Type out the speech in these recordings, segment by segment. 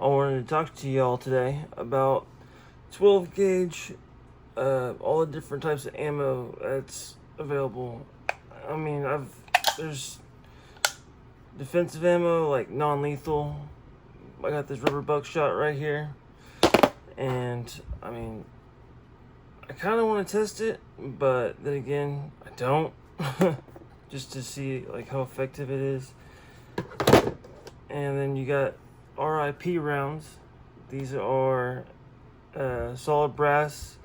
I wanted to talk to y'all today about 12 gauge, all the different types of ammo that's available. I mean, there's defensive ammo, like non-lethal. I got this rubber buckshot right here, and I mean, I kind of want to test it, but then again, I don't, just to see like how effective it is. And then you got R.I.P rounds. These are solid brass,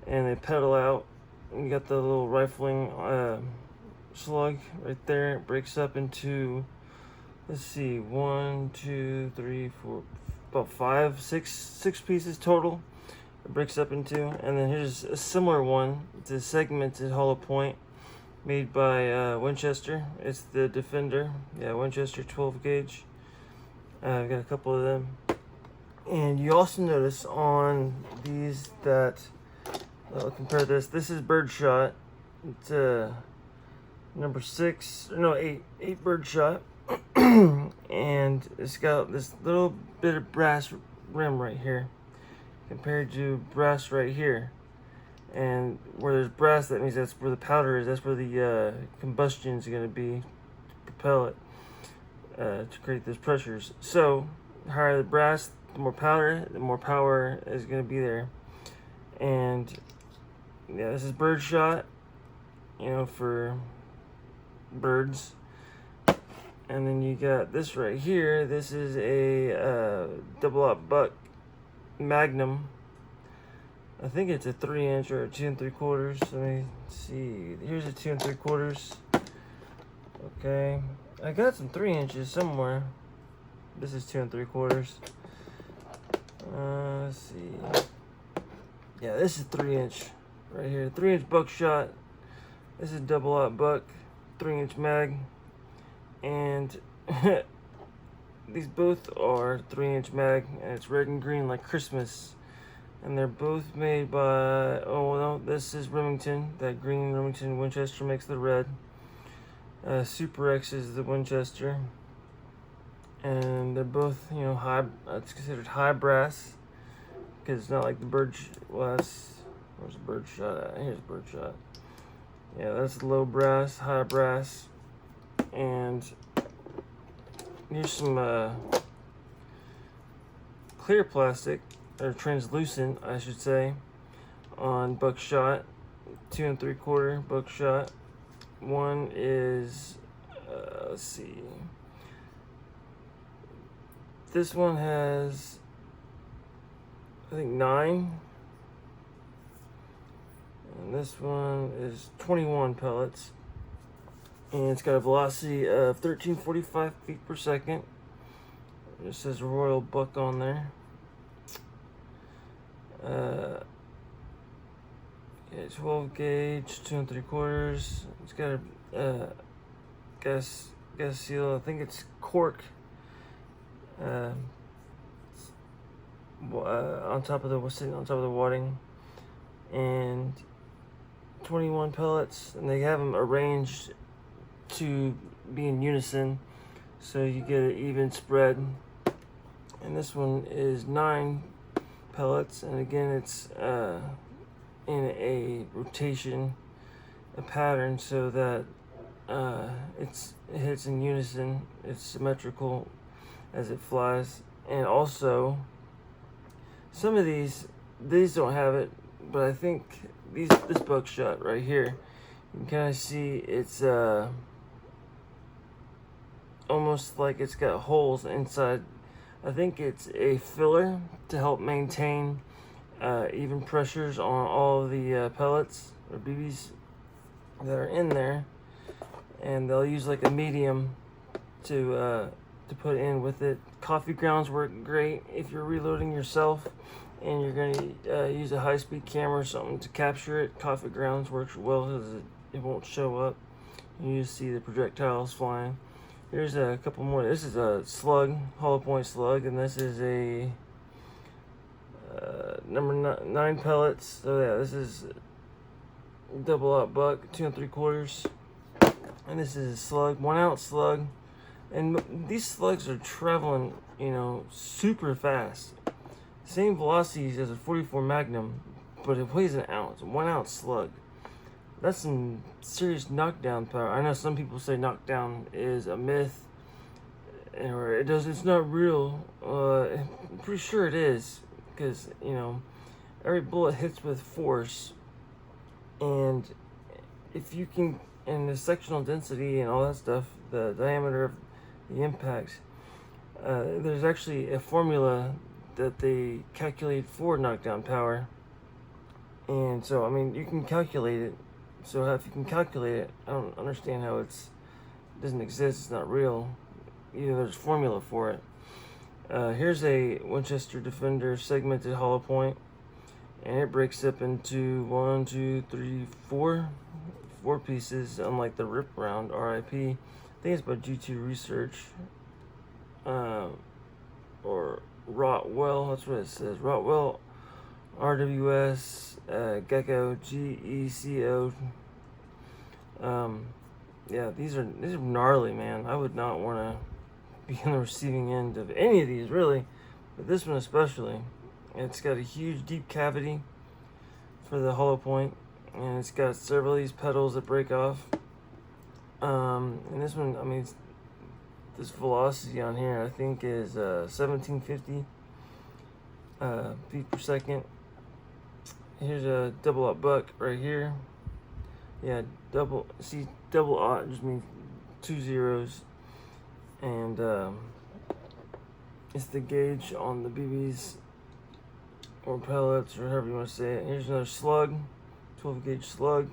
and they pedal out. And you got the little rifling slug right there. It breaks up into, let's see, 1, 2, 3, 4, about 5, 6 pieces total. It breaks up into, and then here's a similar one. It's a segmented hollow point made by Winchester. It's the Defender. Yeah, Winchester 12 gauge. I've got a couple of them. And you also notice on these that, I'll compare this. This is birdshot. It's number 8 birdshot. And it's got this little bit of brass rim right here compared to brass right here. And where there's brass, that means that's where the powder is. That's where the combustion is going to be to propel it. To create those pressures. So the higher the brass, the more powder, the more power is going to be there. And yeah, this is birdshot, for birds. And then you got this right here. This is a double-aught buck Magnum. I think it's a 3-inch or a 2 3/4. Let me see. Here's a 2 3/4. Okay. I got some 3 inches somewhere. This is 2 3/4. Let's see. Yeah, this is 3-inch right here. 3-inch buckshot. This is double-aught buck, 3-inch mag, and these both are 3-inch mag, and it's red and green like Christmas. And they're both made by, oh no, this is Remington. That green Remington Winchester makes the red. Super X is the Winchester, and they're both, high. It's considered high brass because it's not like the where's the birdshot at? Here's birdshot. Yeah, that's low brass, high brass, and here's some clear plastic, or translucent, I should say, on buckshot, 2 3/4 buckshot. One is, let's see, this one has, I think, 9, and this one is 21 pellets, and it's got a velocity of 1345 feet per second. It says Royal Buck on there. Yeah, 12 gauge, 2 3/4. It's got a gas seal. I think it's cork. Sitting on top of the wadding, and 21 pellets, and they have them arranged to be in unison, so you get an even spread. And this one is 9 pellets, and again, it's in a rotation, a pattern, so that it hits in unison. It's symmetrical as it flies. And also, some of these don't have it, but I think this buckshot right here, you can kind of see it's almost like it's got holes inside. I think it's a filler to help maintain even pressures on all of the pellets or BBs that are in there, and they'll use like a medium to put in with it. Coffee grounds work great if you're reloading yourself and you're going to use a high-speed camera or something to capture it. Coffee grounds works well because it won't show up. You just see the projectiles flying. Here's a couple more. This is a slug, hollow point slug, and this is a number 9 pellets. So yeah, this is double-aught buck, 2 3/4. And this is a slug, 1 ounce slug, And these slugs are traveling, super fast. Same velocities as a 44 Magnum, but it weighs an ounce, 1 ounce slug. That's some serious knockdown power. I know some people say knockdown is a myth, or it's not real. I'm pretty sure it is, because, every bullet hits with force, and if you can, and the sectional density and all that stuff, the diameter of the impacts, there's actually a formula that they calculate for knockdown power. And so, you can calculate it. So if you can calculate it, I don't understand how it doesn't exist. It's not real. There's a formula for it. Here's a Winchester Defender segmented hollow point, and it breaks up into 1, 2, 3, 4 pieces, unlike the R.I.P round, R.I.P. I think it's by G2 Research, or Rotwell. That's what it says. Rotwell, RWS, Gecko, GECO. Yeah, these are gnarly, man. I would not want to be on the receiving end of any of these, really, but this one especially. It's got a huge deep cavity for the hollow point, and it's got several of these petals that break off. And this one, this velocity on here, I think, is 1750 feet per second. Here's a double aught buck right here. Yeah, double aught just means 2 zeros. And it's the gauge on the BBs or pellets, or however you want to say it. Here's another slug, 12 gauge slug,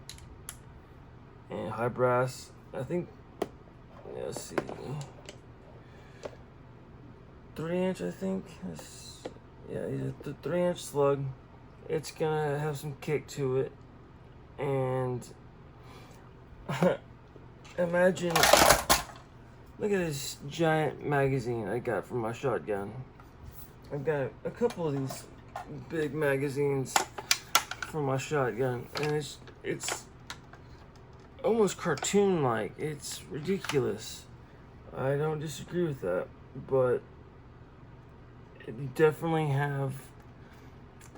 and high brass. I think, let's see, 3-inch, I think. Yeah, he's a 3-inch slug. It's gonna have some kick to it, and imagine, look at this giant magazine I got from my shotgun. I've got a couple of these big magazines from my shotgun, and it's almost cartoon-like. It's ridiculous. I don't disagree with that, but you definitely have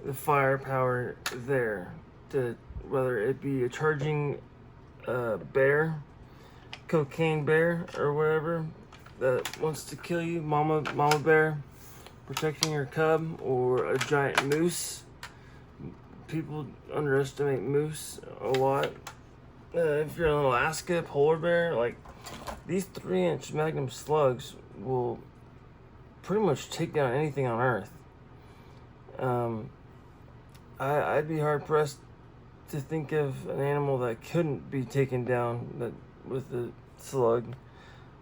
the firepower there to, whether it be a charging bear, cocaine bear, or whatever that wants to kill you, mama bear protecting your cub, or a giant moose. People underestimate moose a lot. If you're in Alaska, polar bear, like these 3-inch Magnum slugs will pretty much take down anything on Earth. I'd be hard pressed to think of an animal that couldn't be taken down with the slug.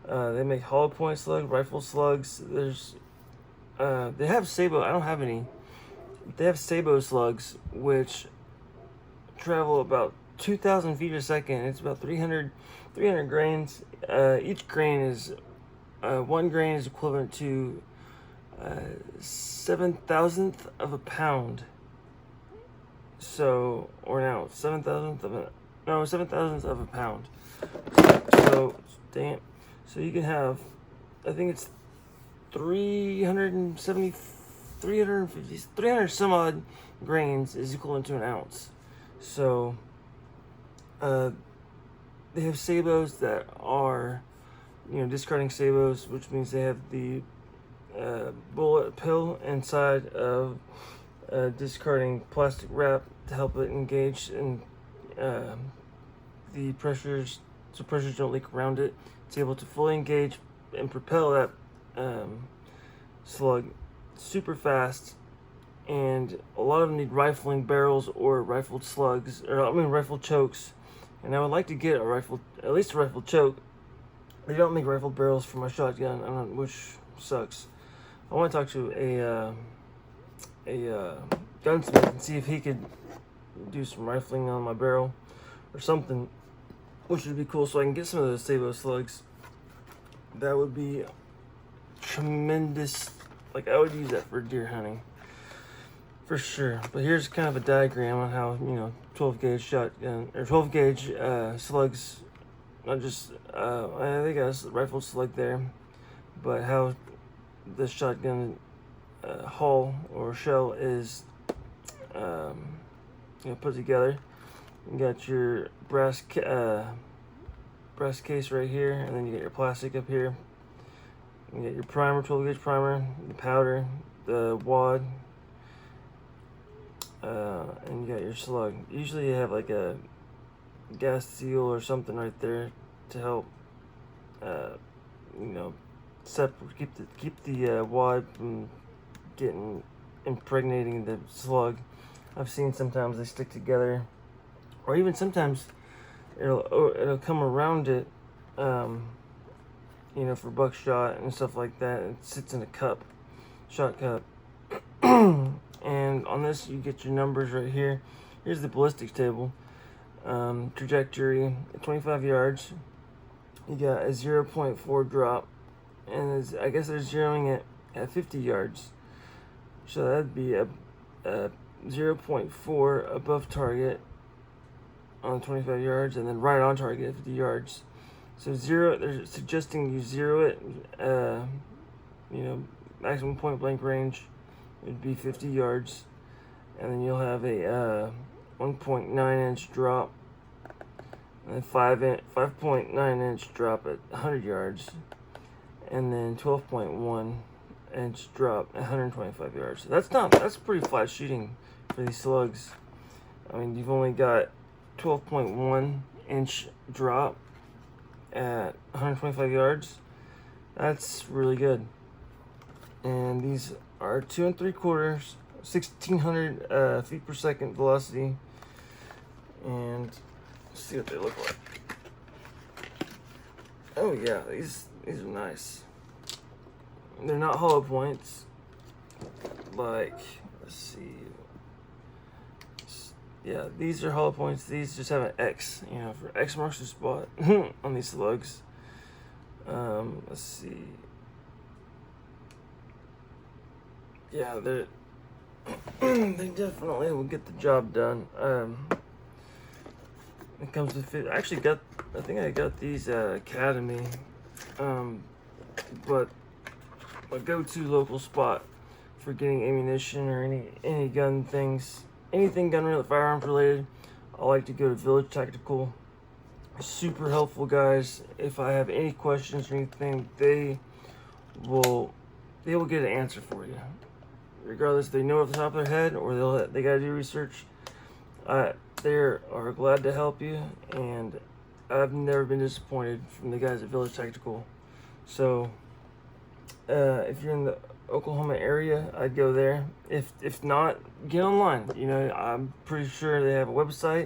They make hollow point slug, rifle slugs. They have sabot. I don't have any. They have sabot slugs, which travel about 2,000 feet a second. It's about 300 grains. Each grain is 1 grain is equivalent to 7,000th of a pound. So, or an ounce, 7,000th of a pound. So, dang it. So you can have, I think it's 300 some odd grains is equivalent to an ounce. So, they have sabots that are, discarding sabots, which means they have the bullet pill inside of discarding plastic wrap to help it engage in the pressures, so pressures don't leak around it. It's able to fully engage and propel that slug super fast, and a lot of them need rifling barrels or rifled slugs, rifled chokes. And I would like to get at least a rifled choke. They don't make rifled barrels for my shotgun, which sucks. I want to talk to a gunsmith and see if he could do some rifling on my barrel or something, which would be cool, so I can get some of those sabot slugs. That would be tremendous. Like, I would use that for deer hunting for sure. But here's kind of a diagram on how 12 gauge shotgun or 12 gauge slugs, not just I think I got a rifled slug there. but how the shotgun hull or shell is put together. You got your brass case right here, and then you get your plastic up here. You get your primer, 12 gauge primer, the powder, the wad, and you got your slug. Usually you have like a gas seal or something right there to help, keep the wad from impregnating the slug. I've seen sometimes they stick together, or even sometimes it'll come around it, for buckshot and stuff like that. It sits in a cup, shot cup. And on this, you get your numbers right here. Here's the ballistics table. Trajectory, 25 yards. You got a 0.4 drop, and I guess they're zeroing it at 50 yards. So that'd be a 0.4 above target on 25 yards, and then right on target at 50 yards. So they're suggesting you zero it, maximum point blank range would be 50 yards, and then you'll have a 1.9 inch drop, and 5.9 inch drop at 100 yards, and then 12.1 inch drop at 125 yards. So that's pretty flat shooting for these slugs. I mean, you've only got 12.1 inch drop at 125 yards. That's really good. And these are 2 3/4, 1,600 feet per second velocity. And let's see what they look like. Oh yeah, these are nice. They're not hollow points. Like, let's see. Yeah, these are hollow points. These just have an X, for X marks the spot on these slugs. Let's see. Yeah, they definitely will get the job done. It comes with fit. I think I got these at Academy, but my go-to local spot for getting ammunition or any gun things, anything firearms related, I like to go to Village Tactical. Super helpful guys. If I have any questions or anything, they will get an answer for you, regardless if they know off the top of their head or they gotta do research. They are glad to help you, and I've never been disappointed from the guys at Village Tactical. So if you're in the Oklahoma area, I'd go there. If not, get online. I'm pretty sure they have a website.